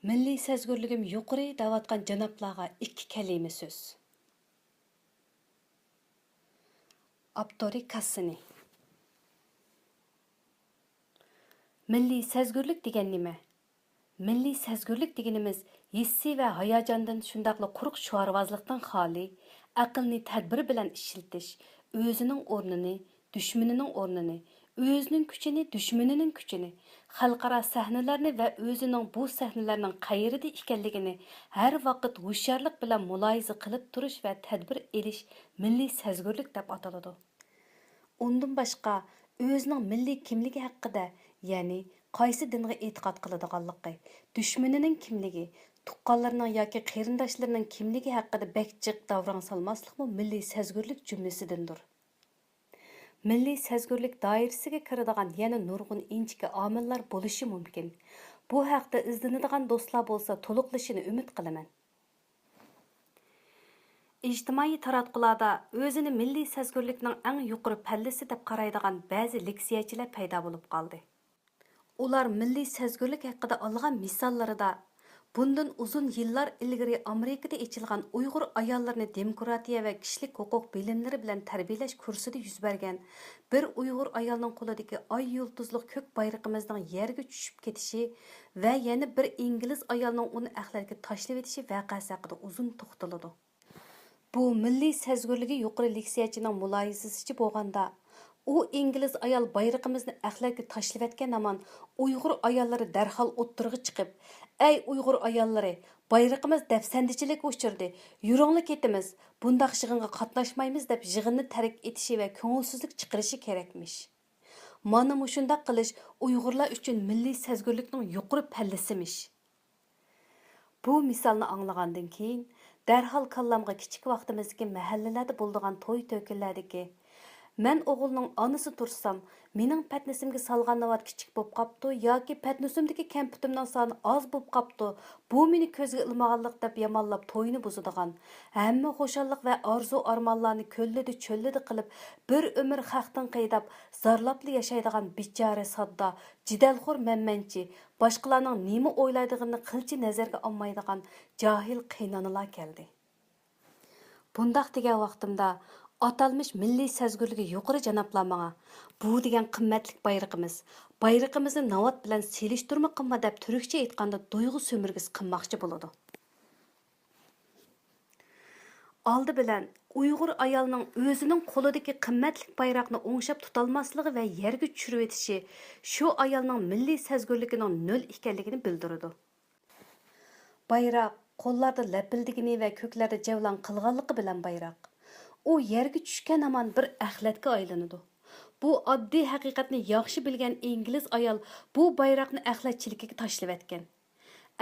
Milliy sezgurligim yuqori davatgan janoblarga ikki kalima so'z. Abtori Kassini. Milliy sezgurlik degan nima? Milliy sezgurlik deganimiz hissiy va hayajondan shundaqla quruq shuarvozlikdan xoli, aqlni tadbir bilan ishiltish, o'zining o'rnini, dushmanining o'rnini, o'zining kuchini, dushmanining kuchini, xalqaro sahnalarni va o'zining bu sahnalarning qayerida ekanligini har vaqt hushyorlik bilan muloyiza qilib turish va tadbir elish milliy sezgurlik deb ataladi. Undan boshqa o'zining milliy kimligi haqida, ya'ni qaysi dinga e'tiqod qiladiganligi, dushmanining kimligi, tuqqanlarning yoki qarindoshlarining kimligi haqida bakchiq davron solmaslikmi milliy sezgurlik jumlasidandir. Milliy sezgurlik doirasiga kiradigan yana nurg'un inchki omillar bo'lishi mumkin. Bu haqda izlanadigan do'stlar bo'lsa to'liqlashini umid qilaman. İjtimoiy taratqularda o'zini milliy sezgurlikning eng yuqori pallasi deb qaraydigan ba'zi leksiyachilar paydo bo'lib qoldi. Ular milliy sezgurlik haqida olgan misollarida bundan uzun yillar ilgari Amerikada ochilgan Uyg'ur ayollarni demokratiya va kishilik huquq bilimlari bilan tarbiyalash kursida yuz bergan bir Uyg'ur ayolning qo'lidagi oy yulduzli ko'k bayrog'imizning yerga tushib ketishi va yana bir ingliz ayolning uni axlatga tashlab etishi voqeasi haqida uzun to'xtaladi. Bu milliy sezgurligi yuqori leksiyachining mulohazasicha bo'lganda, u ingliz ayol bayrog'imizni axlatga tashlab etgan hamon Uyg'ur ayollari darhol o'ttirg'i chiqib, "Ey Uyg'ur ayollari, bayrog'imiz dafsandichilik uchirdi. Yuringlar ketimiz. Bundaq yig'inga qatnashmaymiz" deb yig'inni tark etishi va ko'ngilsizlik chiqarishi kerakmish. Mana mushundaq qilish Uyg'urlar uchun milliy sezgurlikning yuqori pallasimiş. Bu misolni anglagandan keyin darhol kallamga kichik vaqtimizdagi mahallalarda bo'ladigan to'y to'kinlardagi "Men o'g'ilning onasi tursam, mening patnisimga salgan navat kichik bo'lib qapti yoki patnisimdagi kamputimning soni oz bo'lib qapti. Bu meni ko'zga ilmaganlik" deb yomonlab to'yni buzadigan, hamma xushallik va orzu-armonlarni ko'llidi cho'llidi qilib, bir umr xaqdan qaydab, zarlabli yashaydigan bichora sodda, jidalxo'r mammanchi, boshqalarning nima o'ylaydiganini qilchi nazarga olmaydigan jahil qiynanalar keldi. Bundaq degan vaqtimda atalmış milliy sezgurligi yuqori janoblar menga "Bu degan qimmatlik bayrog'imizni navat bilan selishtirma qilma" deb turkcha aytganda tuyg'u sömürgisi qilmoqchi bo'ladi. Aldı bilan Uyg'ur ayolning o'zining qo'lidagi qimmatlik bayroqni o'ngshab tutolmasligi va yerga tushirib etishi shu ayolning milliy sezgurligining nol ekanligini bildiradi. Bayroq qo'llarda lapildigini va ko'klarda javlon qilganligi bilan bayroq u yerga tushgan hamon bir axlatga aylanadi. Bu oddiy haqiqatni yaxshi bilgan ingliz ayol bu bayroqni axlatchilikka tashlab etgan.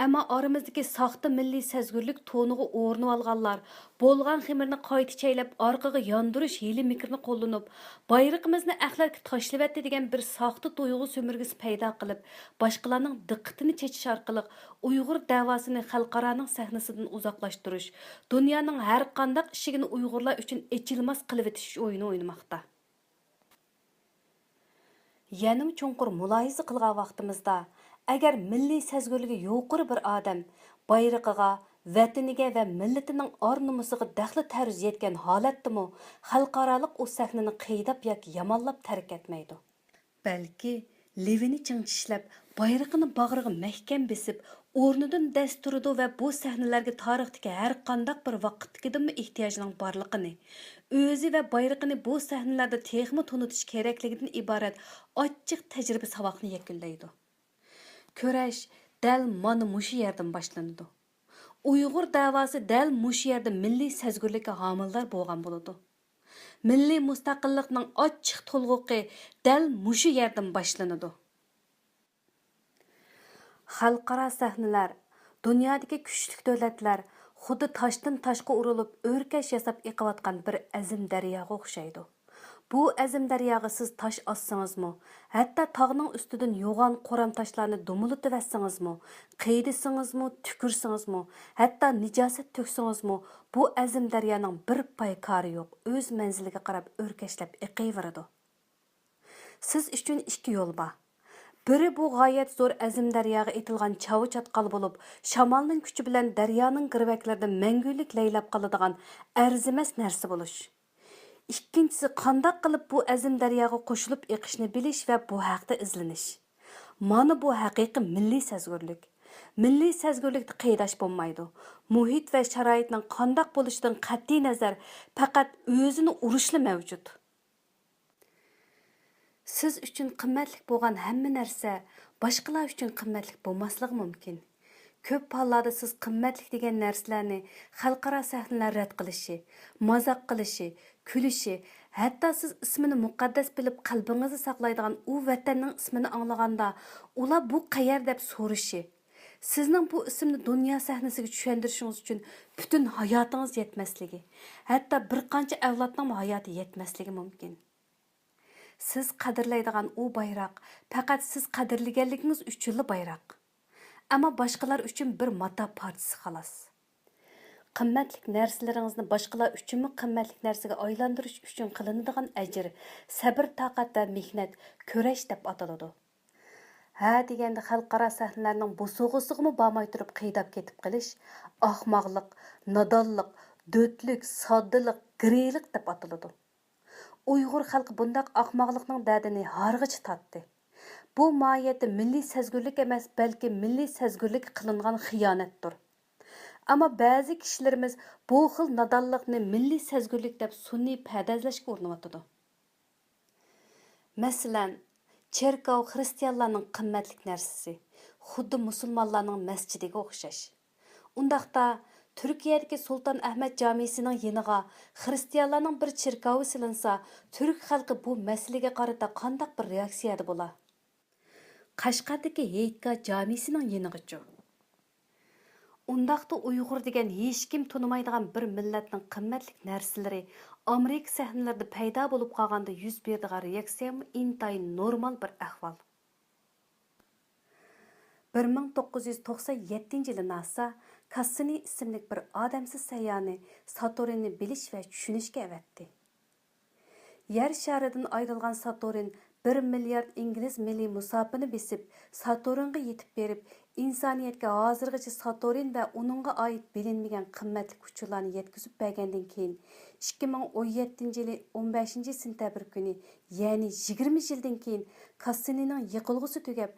Ammo oramizdagi soxta milliy sezgurlik to'niga o'rnib olganlar bo'lgan ximirni qayta chaylab orqaga yondirish hili mikrni qo'llanib, bayrog'imizni axlatga tashlab etdi degan bir soxta tuyg'u sömürgisi paydo qilib, boshqalarning diqqatini chechish orqali Uyg'ur davosini xalqaroning sahnasidan uzoqlashtirish, dunyoning har qanday ishigini Uyg'urlar uchun echilmas qilib etish o'yini o'ynamoqda. Yanim chunqur muloyiza qilgan vaqtimizda agar milliy sezgurligi yuqori bir odam bayrog'iga, vataniga va millatining or-nomusiga daxli taruz yetgan holatdami xalqaroliq u sahnani qiydab yoki yomonlab tark etmaydi. Balki levini chingtishlab, bayrog'ini bag'riga mahkam besib, o'rnidan dast turdi va bu sahnalarga tarixdagi har qanday bir vaqtdagidimi ehtiyojining borligini, o'zi va bayrog'ini bu sahnalarda texmi tunutish kerakligidan iborat ochiq tajriba saboqni yakunlaydi. Ko'rash dal mana mushu yerdan boshlanadi. Uyg'ur davosi dal mushu yerda milliy sezgurlikka homildor bo'lgan bo'ladi. Milliy mustaqillikning ochiq to'lg'uqi dal mushu yerdan boshlanadi. Xalqaro sahnalar, dunyodagi kuchli davlatlar xuddi toshdan toshga urilib, o'rkash yasab eqiyotgan bir azim daryoga o'xshaydi. Bu azim daryoga siz tosh ossangizmi, hatto tog'ning ustidan yo'g'on qo'ram toshlarni dumulitib etsangizmi, qiydisingizmi, tukursingizmi, hatto nijosat to'ksangizmi, bu azim daryoning bir pay kori yo'q, o'z manziliga qarab o'rkashlab eqiyveradi. Siz uchun ikki yo'l bor. Biri bu g'oyat zo'r azim daryoga etilgan chavu chatqal bo'lib, shamolning kuchi bilan daryoning girvaklarida mangulik laylab qoladigan arzimas narsa bo'lish. Ikkinchisi, qandoq qilib bu azim daryoga qo'shilib eqishni bilish va bu haqda izlanish. Mana bu haqiqiy milliy sezgurlik. Milliy sezgurlikni qiydash bo'lmaydi. Muhit va sharoitning qandoq bo'lishidan qat'iy nazar faqat o'zini urishli mavjud. Siz uchun qimmatli bo'lgan hamma narsa boshqalar uchun qimmatli bo'lmasligi mumkin. Ko'p hollarda siz qimmatli degan narsalarni xalqaro sahnalar rad qilishi, mazoq qilishi, kulishi, hatto siz ismini muqaddas bilib qalbingizda saqlaydigan u vatanning ismini anglaganda ular bu qayer deb so'rishi, sizning bu ismni dunyo sahnasiga tushuntirishingiz uchun butun hayotingiz yetmasligi, hatto bir qancha avlodning hayoti yetmasligi mumkin. Siz qadrlaydigan u bayroq faqat siz qadrlaganligingiz uchunli bayroq. Ammo boshqalar uchun bir mata parchasi xolos. Qimmatli narsalaringizni boshqalar uchunmi qimmatli narsaga aylantirish uchun qilinadigan ajr, sabr, toqat va mehnat ko'rash deb ataladi. Ha deganda xalqaro sahnalarning bo'sug'isiga bormay turib qiydab ketib qilish ahmoqlik, nodonlik, do'tlik, soddilik, greylik deb ataladi. Uyg'ur xalqi bundaq ahmoqlikning dardini harg'icha tatdi. Bu mohiyati milliy sezgurlik emas, balki milliy sezgurlik qilingan xiyonatdir. Ammo ba'zi kishilarimiz bu xil nodonlikni milliy sezgurlik deb sun'iy pardozlashga urinayotdi. Masalan, cherkov xristianlarning qimmatli narsasi, xuddi musulmonlarning masjidiga o'xshash. Undaqda Türkiyədəki Sultan Ahmet Camisining yeniga xristianlarning bir cherkovi silinsa, Türk xalqi bu masalaga qarata qandaq bir reaksiyada bo'lar? Qashqardagi Heyka Camisining yenigacha. Undaqda Uyg'ur degan hech kim tunimaydigan bir millatning qimmatli narsalari Amerika sahnalarida paydo bo'lib qolganda yuz beradigan reaksiya intayin normal bir ahvol. 1997-yili NASA Cassini ismli bir odamsiz sayyani Saturnni bilish va tushunishga avatdi. Yer sharidan ayrilgan Saturn 1 milliard ingliz milliy musofini besib, Saturnga yetib berib, insoniyatga hozirgacha Saturn va uningga oid bilinmagan qimmatli kuchlarni yetkazib bergandan keyin 2017-yili 15-sentabr kuni, ya'ni 20 yildan keyin Cassinining yiqilg'usi tugab,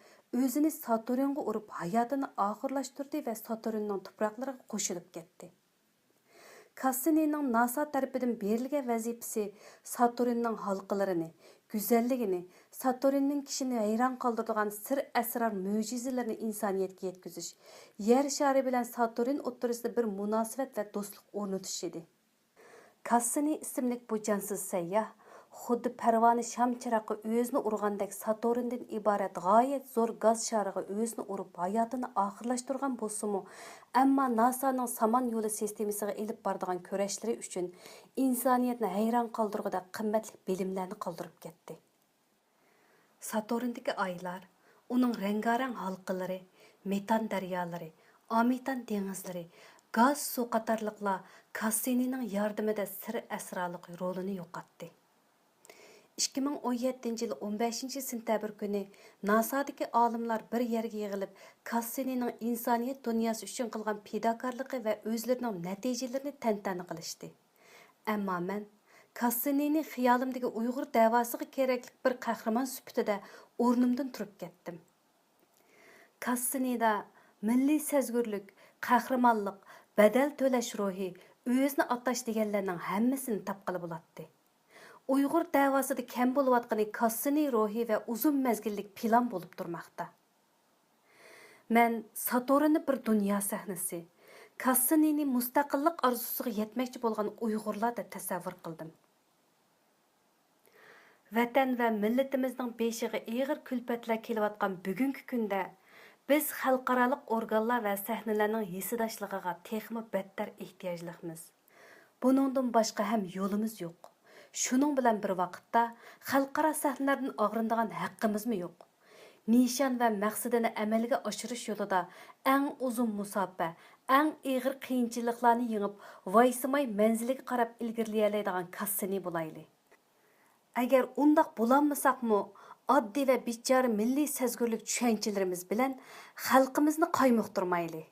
o'zini Saturnga urib hayotini oxirlashtirdi va Saturnning tuproqlariga qo'shilib ketdi. Cassinining NASA tarafidan berilgan vazifasi Saturnning halqalarini, go'zalligini, Saturnning kishini hayron qoldiradigan sir asrar mo'jizalarini insoniyatga yetkazish, yer shari bilan Saturn o'rtasida bir munosabat va do'stlik o'rnatish edi. Cassini ismli bu jonsiz sayyoh xuddi parvoni sham chirog'i o'zini urgandek Saturndan iborat g'oyat zo'r gaz shariga o'zini urib hayotini oxirlashtirgan bo'lsa-mu, ammo NASAning samon yo'li sistemasiga elib boradigan kurashlari uchun insoniyatni hayron qoldirganda qimmatli bilimlarni qoldirib ketdi. Saturndagi oylar, uning rangarang halqalari, metan daryolari, ametan dengizlari, gaz suv qatorliqlar Cassinining yordamida sir asrorlik rolini yo'qotdi. 2017-yil 15-sentabr kuni NASA'dagi olimlar bir yerga yig'ilib, Cassinining insoniyat dunyosi uchun qilgan fidokorligi va o'zlarining natijalarini tantana qilishdi. Ammo men Cassinini xiyolimdagi Uyg'ur davosiga kerakli bir qahramon sifatida o'rnimdan turib ketdim. Cassinida milliy sezgurlik, qahramonlik, badal to'lash ruhi, o'zini atash deganlarning hammasini topqili bo'ladi. Uyg'ur davosida kam bo'layotgani Cassini ruhi va uzun mezgillik plan bo'lib turmoqda. Men Saturnni bir dunyo sahnasi, Cassinini mustaqillik orzusiga yetmoqchi bo'lgan Uyg'urlar deb tasavvur qildim. Vatan va millatimizning beshiga og'ir kulfatlar kelayotgan bugungi kunda biz xalqaro organlar va sahnalarning hisidashligiga texmi battar ehtiyojlimiz. Buningdan boshqa ham yo'limiz yo'q. Shuning bilan bir vaqtda xalqaro sahnalardan og'rinadigan haqqimizmi yo'q? Nishon va maqsadini amalga oshirish yo'lida eng uzun musofa, eng og'ir qiyinchiliklarni yengib, voysimay manziliga qarab ilgirlay oladigan Cassini bo'layli. Agar undaq bo'lolmasaqmi, oddiy va bechora milliy sezgurlik tushunchalarimiz bilan xalqimizni qaymoqtirmayli.